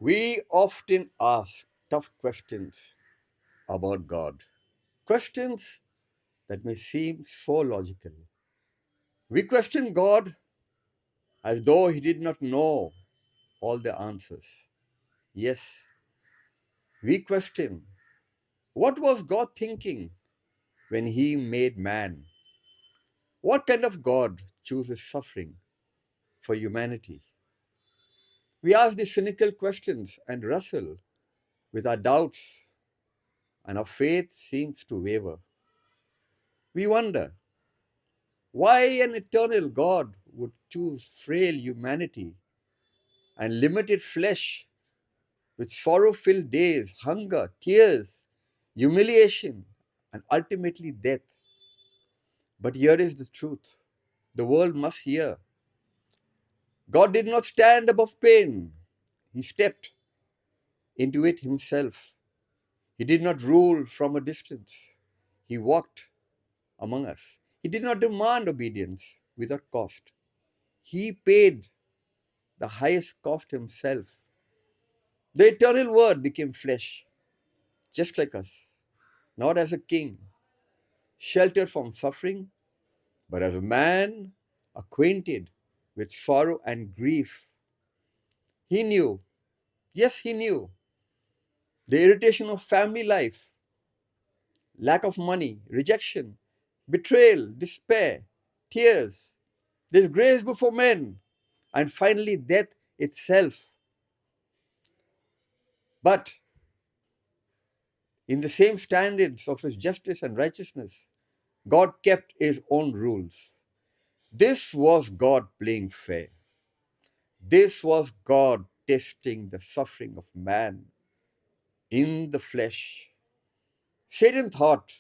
We often ask tough questions about God, questions that may seem so logical. We question God as though He did not know all the answers. Yes, we question what was God thinking when He made man? What kind of God chooses suffering for humanity? We ask these cynical questions and wrestle with our doubts, and our faith seems to waver. We wonder why an eternal God would choose frail humanity and limited flesh with sorrow filled days, hunger, tears, humiliation, and ultimately death. But here is the truth the world must hear: God did not stand above pain, He stepped into it Himself. He did not rule from a distance, He walked among us. He did not demand obedience without cost. He paid the highest cost Himself. The eternal Word became flesh, just like us, not as a king, sheltered from suffering, but as a man acquainted with sorrow and grief. He knew, yes, He knew, the irritation of family life, lack of money, rejection, betrayal, despair, tears, disgrace before men, and finally death itself. But in the same standards of His justice and righteousness, God kept His own rules. This was God playing fair. This was God testing the suffering of man in the flesh. Satan thought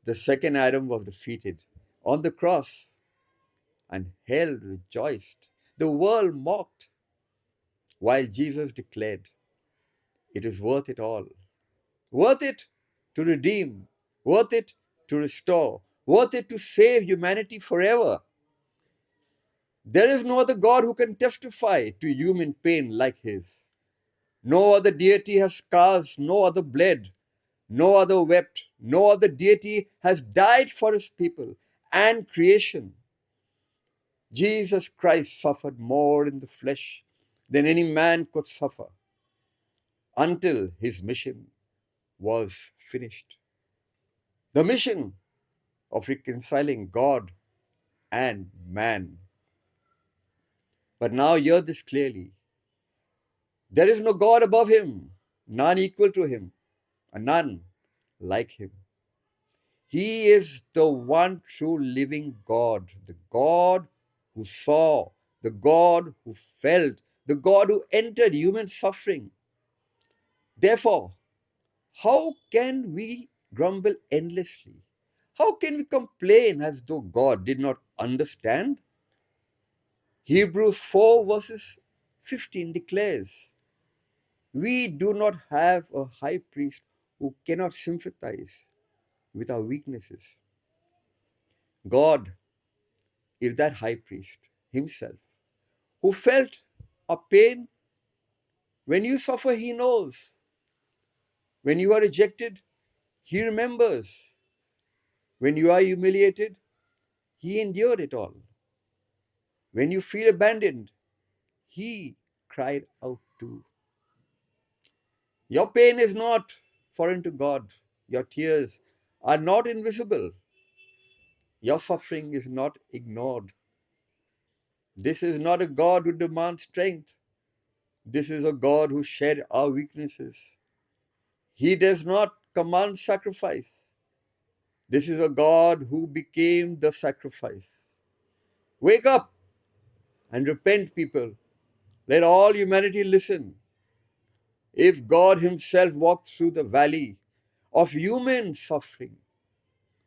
the second Adam was defeated on the cross, and hell rejoiced. The world mocked, while Jesus declared, "It is worth it all. Worth it to redeem, worth it to restore, worth it to save humanity forever." There is no other God who can testify to human pain like His. No other deity has scars, no other bled, no other wept, no other deity has died for His people and creation. Jesus Christ suffered more in the flesh than any man could suffer until His mission was finished. The mission of reconciling God and man. But now hear this clearly: there is no God above Him, none equal to Him, and none like Him. He is the one true living God, the God who saw, the God who felt, the God who entered human suffering. Therefore, how can we grumble endlessly? How can we complain as though God did not understand? Hebrews 4 verses 15 declares, "We do not have a high priest who cannot sympathize with our weaknesses." God is that high priest Himself who felt a pain. When you suffer, He knows. When you are rejected, He remembers. When you are humiliated, He endured it all. When you feel abandoned, He cried out too. Your pain is not foreign to God. Your tears are not invisible. Your suffering is not ignored. This is not a God who demands strength. This is a God who shared our weaknesses. He does not command sacrifice. This is a God who became the sacrifice. Wake up and repent, people. Let all humanity listen. If God Himself walked through the valley of human suffering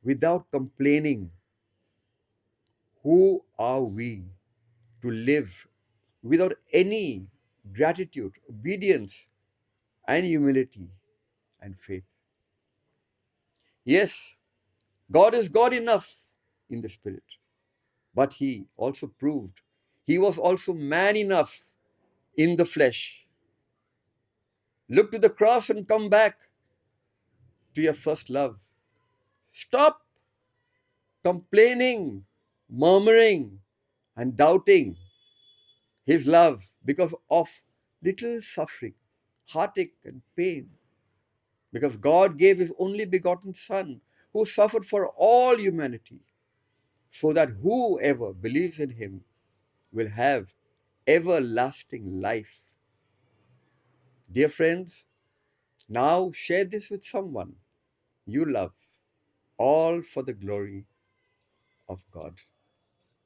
without complaining, who are we to live without any gratitude, obedience, and humility and faith? Yes, God is God enough in the Spirit, but He also proved He was also man enough in the flesh. Look to the cross and come back to your first love. Stop complaining, murmuring, and doubting His love because of little suffering, heartache, and pain. Because God gave His only begotten Son, who suffered for all humanity, so that whoever believes in Him will have everlasting life. Dear friends, now share this with someone you love, all for the glory of God.